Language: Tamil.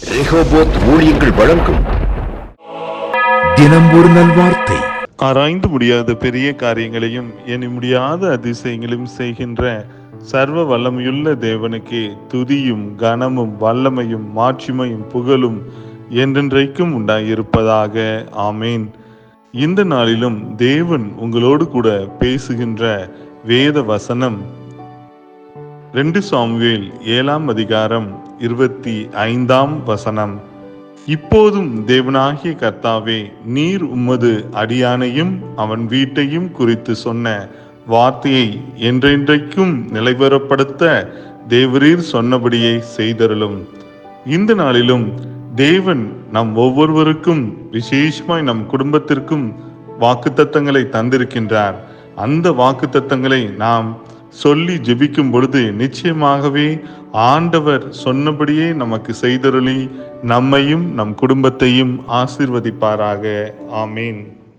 ரெஹோபோத் ஊழியங்கள் வழங்கும் தினம் ஒரு நல்வார்த்தை. ஆராய்ந்து முடியாத பெரிய காரியங்களையும் எண்ணி முடியாத அதிசயங்களையும் செய்கின்ற சர்வ வல்லமையுள்ள தேவனுக்கே துதியும் கனமும் வல்லமையும் மாட்சிமையும் புகழும் என்றென்றைக்கும் உண்டாயிருப்பதாக. ஆமேன். இந்த நாளிலும் தேவன் உங்களோடு கூட பேசுகின்ற வேத வசனம் 2 சாமுவேல் 7ஆம் அதிகாரம் 25ஆம் வசனம். இப்போதும் தேவனாகிய கர்த்தாவே, நீர் உமது அடியானையும் அவன் வீட்டையும் குறித்து சொன்ன வார்த்தையை என்றென்றைக்கும் நிலைவரப்படுத்த தேவரீர் சொன்னபடியே செய்தருளும். இந்த நாளிலும் தேவன் நம் ஒவ்வொருவருக்கும், விசேஷமாய் நம் குடும்பத்திற்கும் வாக்குத்தத்தங்களை தந்திருக்கின்றார். அந்த வாக்குத்தத்தங்களை நாம் சொல்லி ஜெபிக்கும் பொழுது நிச்சயமாகவே ஆண்டவர் சொன்னபடியே நமக்கு செய்தருளி நம்மையும் நம் குடும்பத்தையும் ஆசீர்வதிப்பாராக. ஆமீன்.